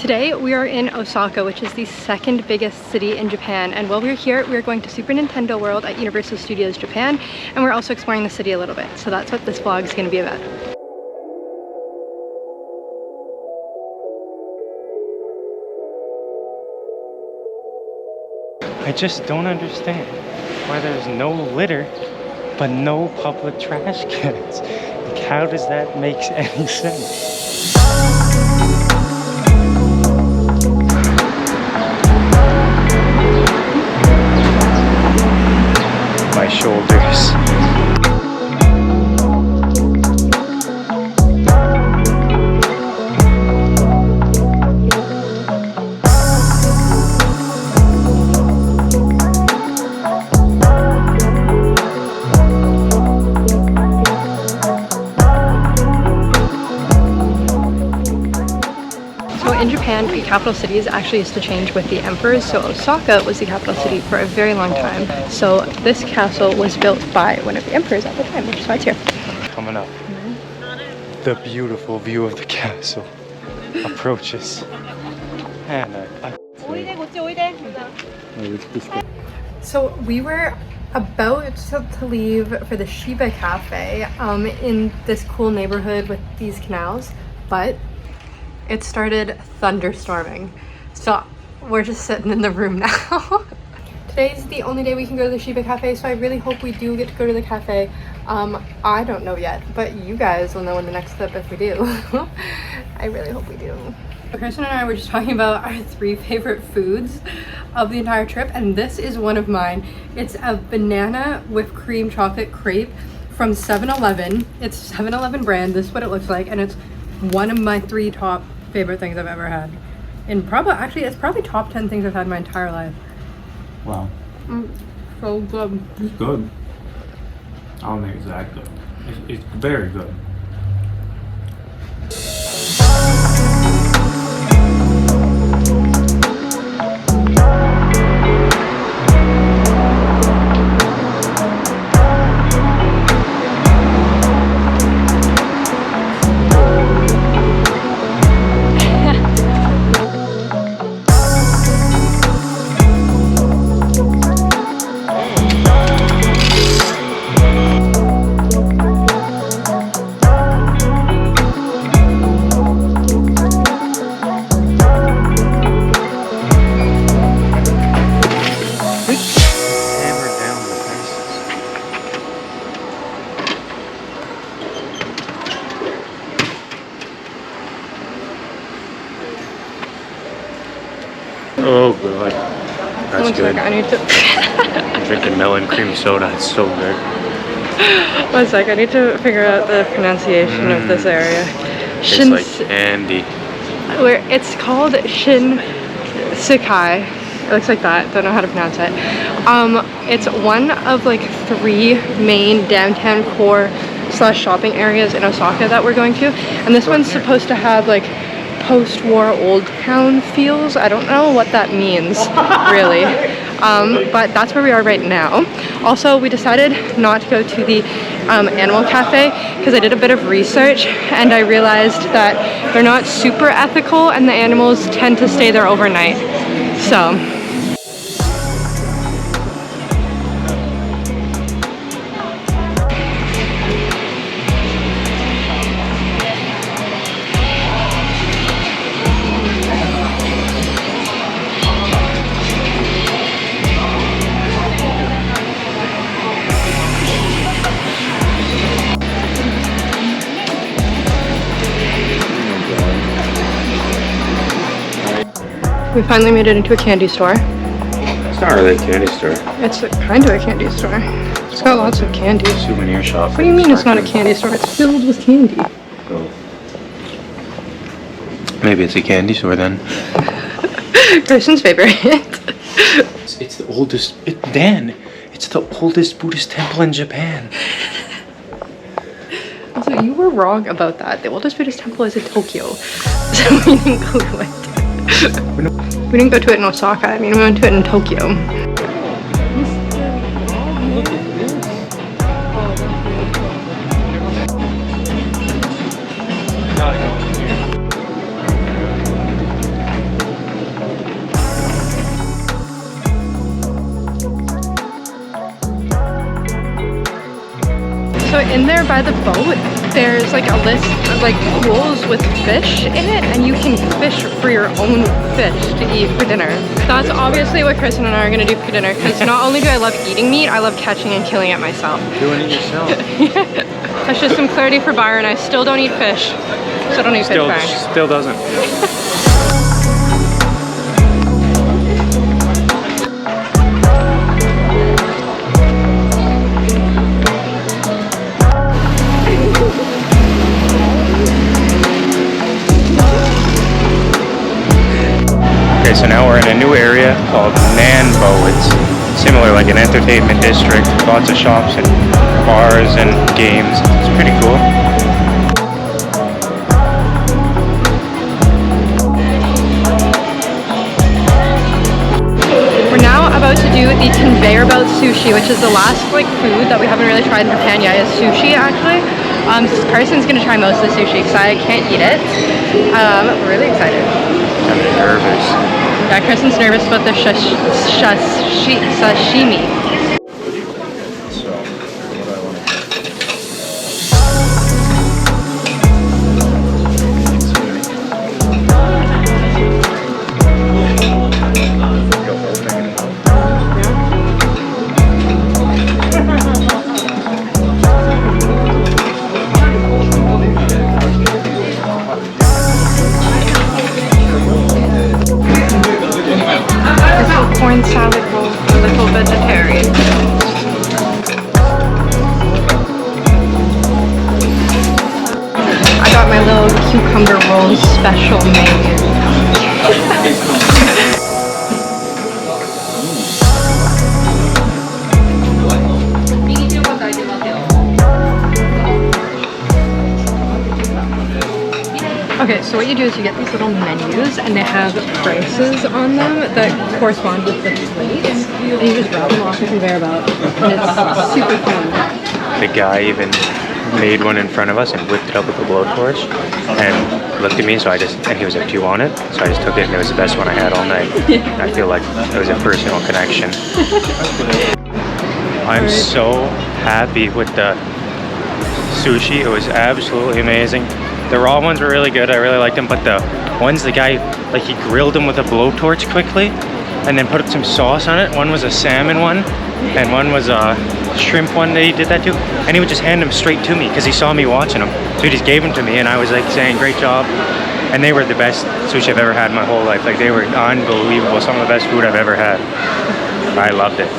Today we are in Osaka, which is the second biggest city in Japan, and while we're here we're going to Super Nintendo World at Universal Studios Japan, and we're also exploring the city a little bit. So that's what this vlog is going to be about. I just don't understand why there's no litter but no public trash cans. Like, how does that make any sense? My shoulders. In Japan, the capital cities actually used to change with the emperors, so Osaka was the capital city for a very long time. So this castle was built by one of the emperors at the time, which is why it's here. Coming up, the beautiful view of the castle approaches. And so we were about to leave for the Shiba Cafe in this cool neighborhood with these canals, but it started thunderstorming, so we're just sitting in the room now. Today's the only day we can go to the Shiba Cafe, so I really hope we do get to go to the cafe. I don't know yet, but you guys will know in the next clip if we do. I really hope we do. Carson and I were just talking about our 3 favorite foods of the entire trip, and this is one of mine. It's a banana whipped cream chocolate crepe from 7-Eleven. It's 7-Eleven brand. This is what it looks like, and it's one of my 3 top favorite things I've ever had. And actually it's probably top 10 things I've had in my entire life. Wow. So good. It's good. I don't think it's that good. It's very good. oh god, that's good. I need to I'm drinking melon cream soda, it's so good. 1 sec, I need to figure out the pronunciation of this area. It's like candy. It's called Shinsekai. It looks like that. Don't know how to pronounce it. It's one of like 3 main downtown core / shopping areas in Osaka that we're going to, and this one's supposed to have like post-war old town feels. I don't know what that means really, but that's where we are right now. Also, we decided not to go to the animal cafe because I did a bit of research and I realized that they're not super ethical and the animals tend to stay there overnight. So we finally made it into a candy store. It's not really a candy store. It's kind of a candy store. It's got lots of candy. Souvenir shop. What do you mean it's not a candy store? It's filled with candy. Oh. Maybe it's a candy store then. Carson's favorite. It's the oldest, Dan, it's the oldest Buddhist temple in Japan. Also, you were wrong about that. The oldest Buddhist temple is in Tokyo. So we didn't go to it. We didn't go to it in Osaka. I mean, we went to it in Tokyo. in there by the boat, there's like a list of like pools with fish in it, and you can fish for your own fish to eat for dinner. That's obviously what Carson and I are gonna do for dinner, because not only do I love eating meat, I love catching and killing it myself. Doing it yourself. That's just some clarity for Byron. I still don't eat fish. Still don't eat fish, Byron. Still doesn't. Okay, so now we're in a new area called Nanbo. It's similar, like an entertainment district, lots of shops and bars and games. It's pretty cool. We're now about to do the conveyor belt sushi, which is the last like food that we haven't really tried in Japan yet. Is sushi actually. Carson's gonna try most of the sushi because I can't eat it. We're really excited. I'm nervous. Yeah, Carson's nervous about the sashimi. So, what do I want to Corn salad roll, a little vegetarian. I got my little cucumber rolls special made. Okay, so what you do is you get these little menus and they have prices on them that correspond with the plates, and you just grab them off the conveyor belt, and it's super fun. The guy even made one in front of us and whipped it up with a blowtorch and looked at me, and he was like, "Do you want it?" So I just took it, and it was the best one I had all night. I feel like it was a personal connection. I'm so happy with the sushi. It was absolutely amazing. The raw ones were really good. I really liked them, but the ones the guy, like, he grilled them with a blowtorch quickly and then put some sauce on it. One was a salmon one and one was a shrimp one that he did that too. And he would just hand them straight to me because he saw me watching them. So he just gave them to me, and I was like saying, "Great job." And they were the best sushi I've ever had in my whole life. Like, they were unbelievable. Some of the best food I've ever had. I loved it.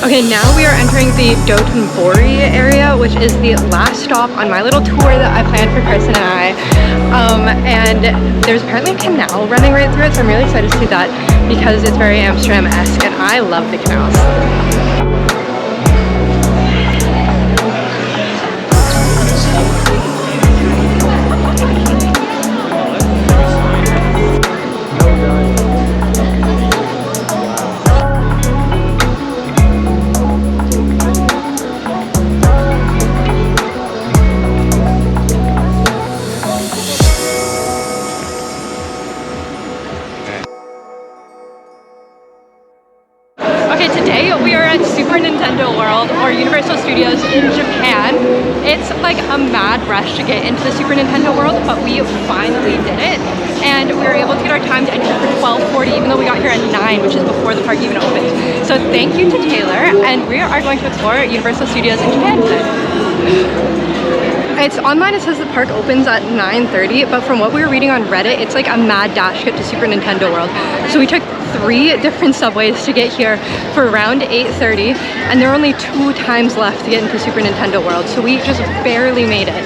Okay, now we are entering the Dotonbori area, which is the last stop on my little tour that I planned for Carson and I. And there's apparently a canal running right through it, so I'm really excited to see that because it's very Amsterdam-esque, and I love the canals. In Japan. It's like a mad rush to get into the Super Nintendo World, but we finally did it, and we were able to get our time to enter for 12:40, even though we got here at 9, which is before the park even opened. So thank you to Taylor, and we are going to explore Universal Studios in Japan today. It's online, it says the park opens at 9:30, but from what we were reading on Reddit, it's like a mad dash to get to Super Nintendo World. So we took 3 different subways to get here for around 8:30, and there are only 2 times left to get into Super Nintendo World, so we just barely made it.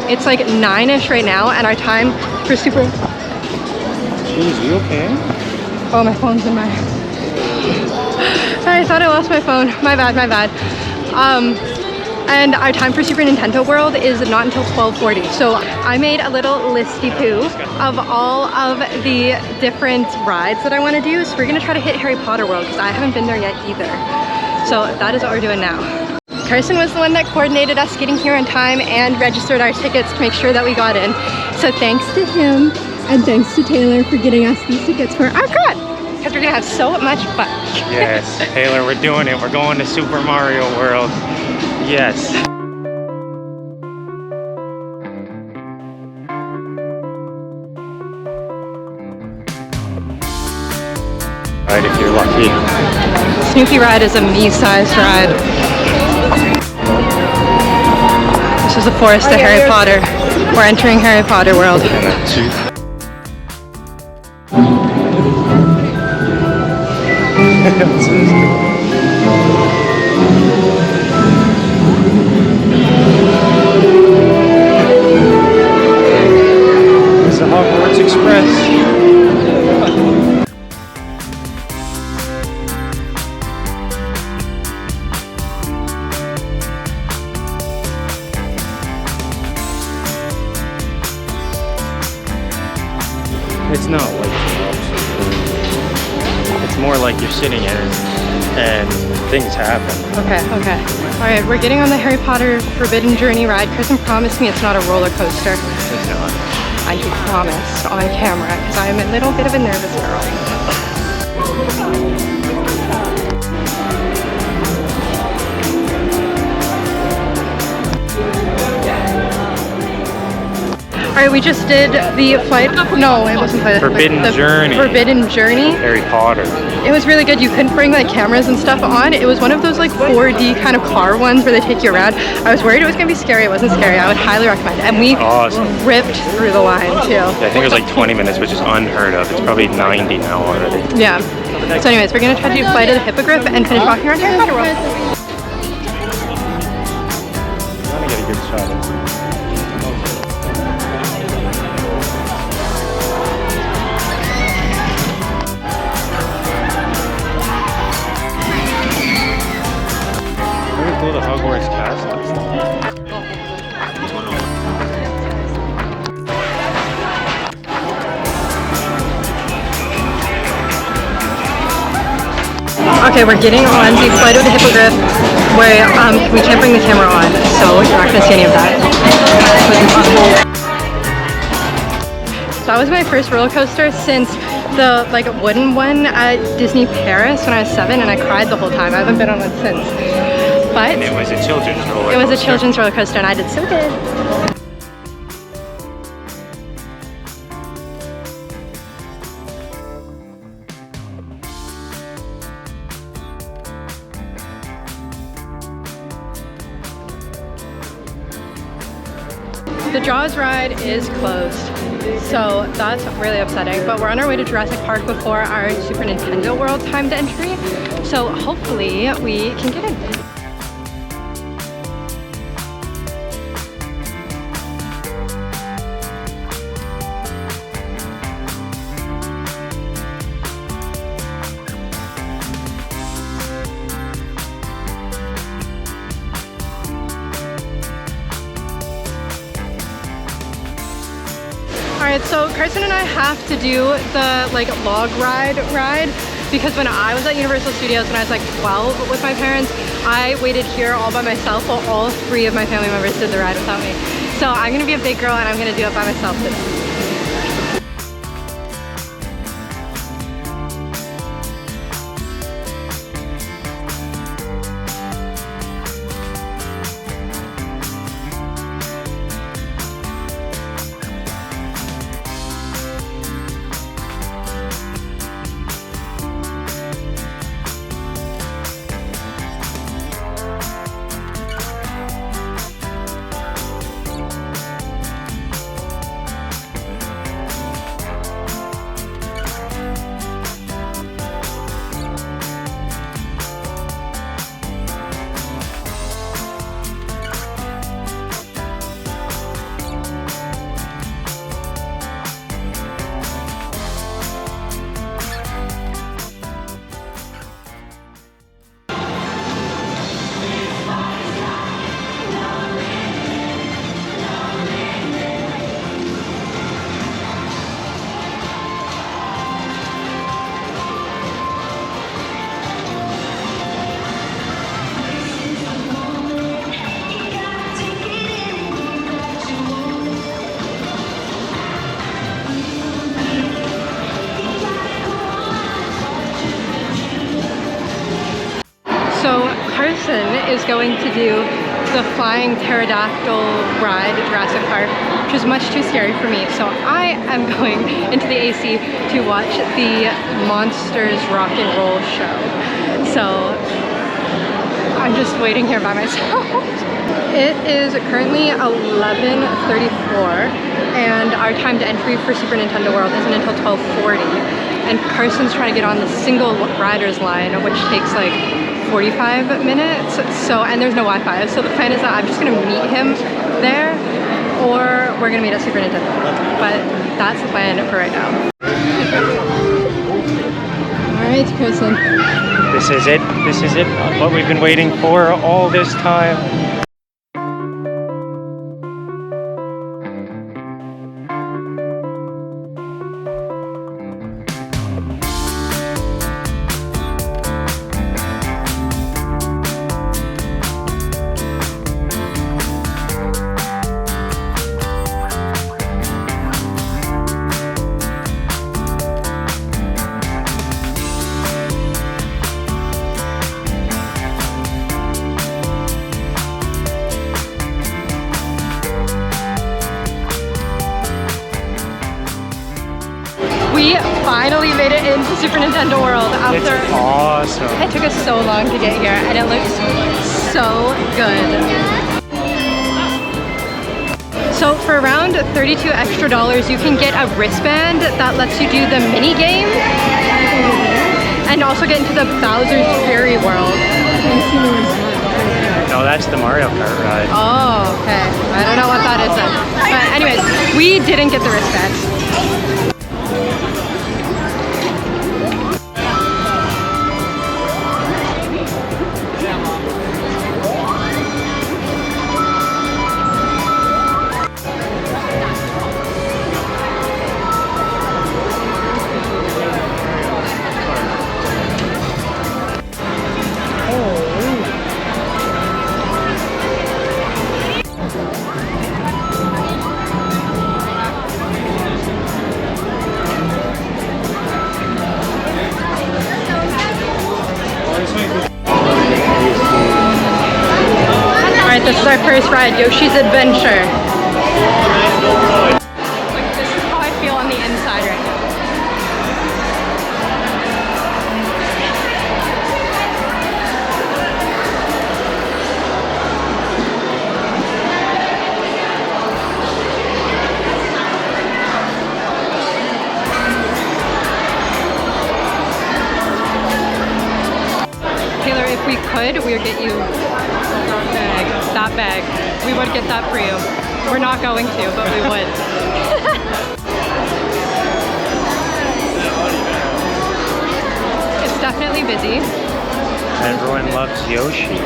It's like 9-ish right now, and our time for Super... Jeez, you okay? Oh, my phone's in my... Sorry, I thought I lost my phone. My bad, my bad. And our time for Super Nintendo World is not until 12:40. So I made a little listy-poo of all of the different rides that I want to do. So we're going to try to hit Harry Potter World because I haven't been there yet either. So that is what we're doing now. Carson was the one that coordinated us getting here on time and registered our tickets to make sure that we got in. So thanks to him. And thanks to Taylor for getting us these tickets for our crowd, because we're gonna have so much fun. Yes, Taylor, we're doing it. We're going to Super Mario World. Yes. Right, if you're lucky. Snoopy ride is a me-sized ride. This is the forest of Harry Potter. We're entering Harry Potter World. And then two. It's the Hogwarts Express. It's not like it's more like you're sitting in it and things happen. Okay. Alright, we're getting on the Harry Potter Forbidden Journey ride. Carson promised me it's not a roller coaster. It's not. I promised on camera because I am a little bit of a nervous girl. Alright, we just did the flight. No, it wasn't flight. Forbidden Journey. Forbidden Journey. Harry Potter. It was really good. You couldn't bring like cameras and stuff on. It was one of those like 4D kind of car ones where they take you around. I was worried it was gonna be scary. It wasn't scary. I would highly recommend it. And we ripped through the line too. Yeah, I think it was like 20 minutes, which is unheard of. It's probably 90 now already. Yeah. So anyways, we're gonna try to do Flight of the Hippogriff and finish walking around Harry Potter World. I'm gonna get a good shot of it. The Hogwarts Castle. Okay, we're getting on the Flight of the Hippogriff where we can't bring the camera on, so you're not gonna see any of that. So that was my first roller coaster since the like wooden one at Disney Paris when I was 7, and I cried the whole time. I haven't been on one since. But And it was a children's roller coaster. It was a children's roller coaster and I did so good. The Jaws ride is closed, so that's really upsetting, but we're on our way to Jurassic Park before our Super Nintendo World timed entry, so hopefully we can get in. Alright, so Carson and I have to do the like log ride because when I was at Universal Studios when I was like 12 with my parents, I waited here all by myself while all 3 of my family members did the ride without me. So I'm gonna be a big girl and I'm gonna do it by myself today. So Carson is going to do the flying pterodactyl ride at Jurassic Park, which is much too scary for me. So I am going into the AC to watch the Monsters Rock and Roll show. So I'm just waiting here by myself. It is currently 11:34 and our timed entry for Super Nintendo World isn't until 12:40. And Carson's trying to get on the single riders line, which takes like 45 minutes. So, and there's no Wi-Fi. So the plan is that I'm just gonna meet him there, or we're gonna meet at Super Nintendo World. But that's the plan for right now. All right, Carson. This is it. This is it. What we've been waiting for all this time. We finally made it into Super Nintendo World after It's awesome. it took us so long to get here, and it looks so good. So for around $32 extra, you can get a wristband that lets you do the mini game and also get into the Bowser's Fury World. No, that's the Mario Kart ride. Oh, okay. I don't know what that is then. But anyways, we didn't get the wristband. Alright, this is our first ride, Yoshi's Adventure. Like, this is how I feel on the inside right now. Taylor, if we could, we would get you that bag. We would get that for you. We're not going to, but we would. It's definitely busy. Everyone loves Yoshi.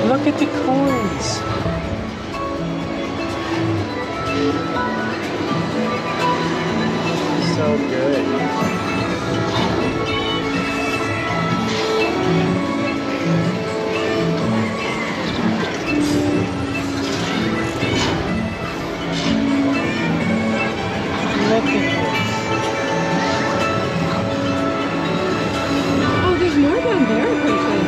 Look at the coins. So good. Look at this. Oh, there's more down there, Carson.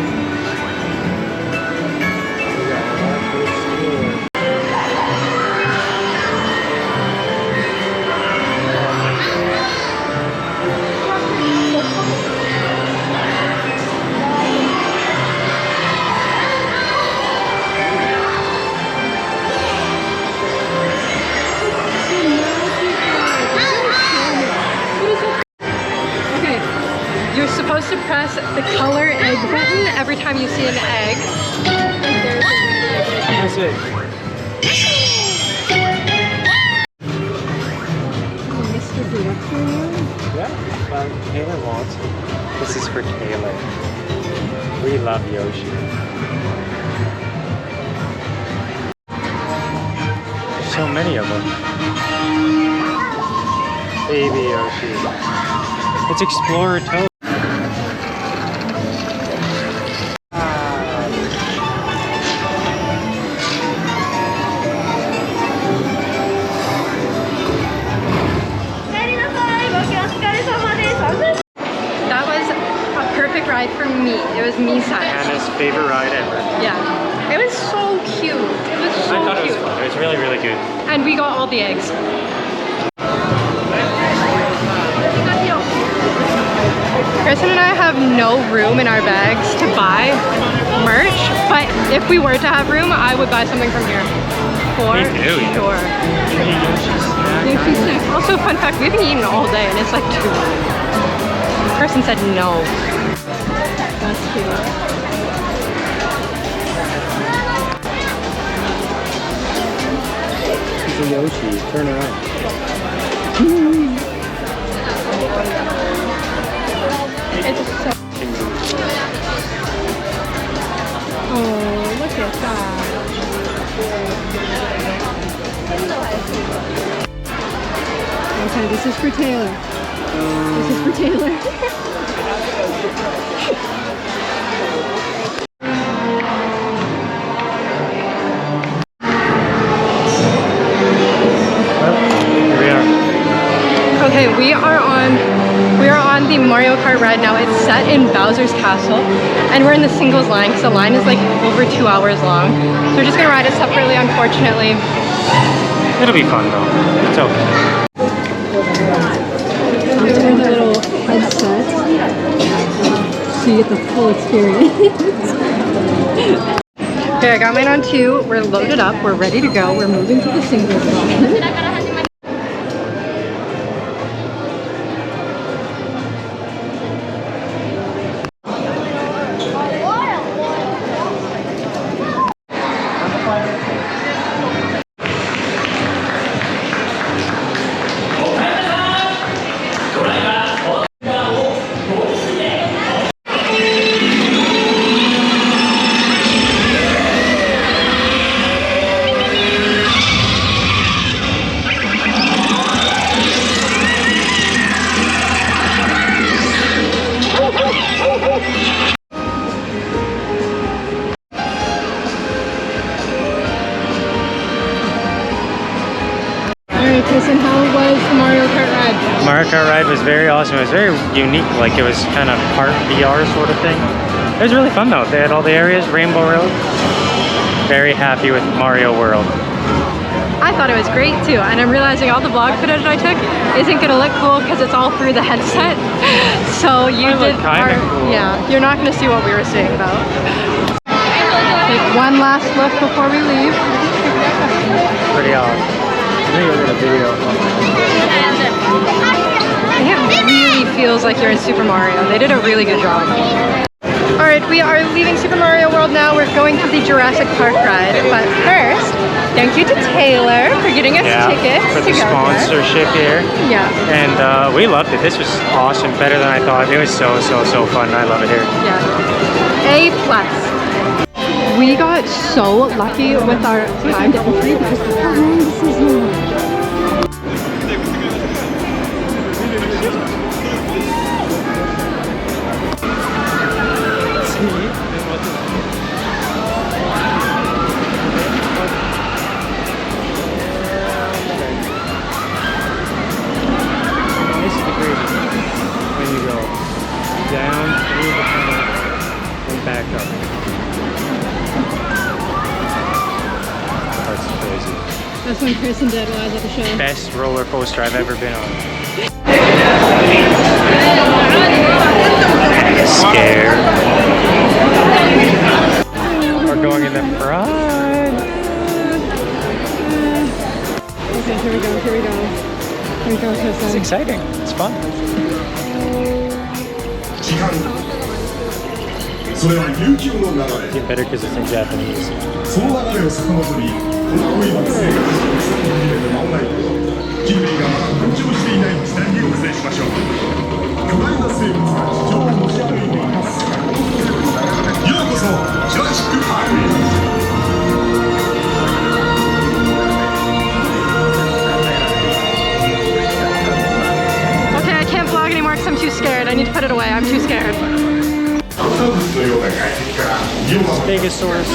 You're supposed to press the color egg button every time you see an egg. That's it. Taylor wants it. This is for Taylor. We love Yoshi. There's so many of them. Baby Yoshi. It's Explorer Toad. That was a perfect ride for me. It was me size. Hannah's favorite ride ever. Yeah. It was so cute. It was so I thought it cute. was fun. It was really, really good. And we got all the eggs. Carson and I have no room in our bags to buy merch, but if we were to have room, I would buy something from here. For sure. Yoshi snack. Also, fun fact, we haven't eaten all day and it's like 2. Carson said no. That's cute. It's a Yoshi. Turn around. It's so... Oh, look at that. Okay, this is for Taylor. This is for Taylor. Okay, we are on the Mario Kart ride now. It's set in Bowser's Castle, and we're in the singles line because the line is like over 2 hours long. So we're just gonna ride it separately, unfortunately. It'll be fun though. It's okay. We're in the little headset, so you get the full experience. Okay, I got mine on 2. We're loaded up. We're ready to go. We're moving to the singles line. Carson, how was the Mario Kart ride? Mario Kart ride was very awesome. It was very unique. Like it was kind of part VR sort of thing. It was really fun though. They had all the areas, Rainbow Road. Very happy with Mario World. I thought it was great too, and I'm realizing all the vlog footage I took isn't gonna look cool because it's all through the headset. So you did kind of cool. Yeah, you're not gonna see what we were seeing though. Take one last look before we leave. Pretty awesome. I think I did a video. It really feels like you're in Super Mario. They did a really good job. Alright, we are leaving Super Mario World now. We're going to the Jurassic Park ride. But first, thank you to Taylor for getting us tickets for the sponsorship here. Yeah. And we loved it. This was awesome. Better than I thought. It was so fun. I love it here. Yeah. A+. We got so lucky with our timed entry because the time is long. This is the crazy when you go down through the tunnel and back up. That's crazy. That's when Carson did while I was at the show. Best roller coaster I've ever been on. Scared. We're going in the front. Okay, here we go, here we go. Here we go, Carson. It's exciting. It's fun. Get better because it's in Japanese. その流れを遡り、この青い惑星が始まる3年で間もない頃、人類がまだ誕生していない時代にお伝えしましょう。今日 I need to put it away. I'm too scared. Stegosaurus.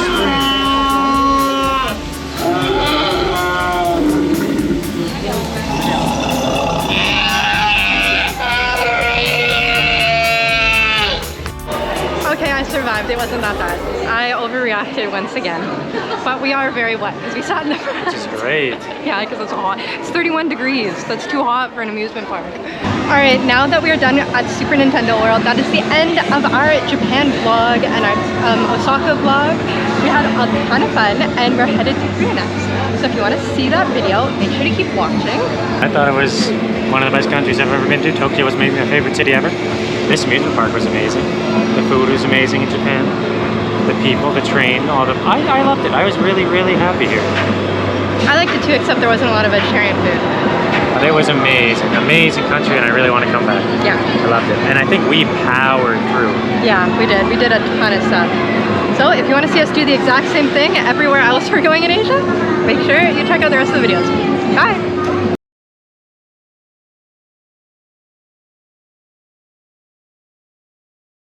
Okay, I survived. It wasn't that bad. I overreacted once again. But we are very wet because we sat in the front. Which is great. Yeah, because it's hot. It's 31 degrees. That's too hot for an amusement park. Alright, now that we are done at Super Nintendo World, that is the end of our Japan vlog and our Osaka vlog. We had a ton of fun and we're headed to Korea next. So if you want to see that video, make sure to keep watching. I thought it was one of the best countries I've ever been to. Tokyo was maybe my favorite city ever. This amusement park was amazing. The food was amazing in Japan. The people, the train, all the... I loved it. I was really, really happy here. I liked it too, except there wasn't a lot of vegetarian food. But it was amazing. Amazing country, and I really want to come back. Yeah. I loved it. And I think we powered through. Yeah, we did. We did a ton of stuff. So if you want to see us do the exact same thing everywhere else we're going in Asia, make sure you check out the rest of the videos. Bye!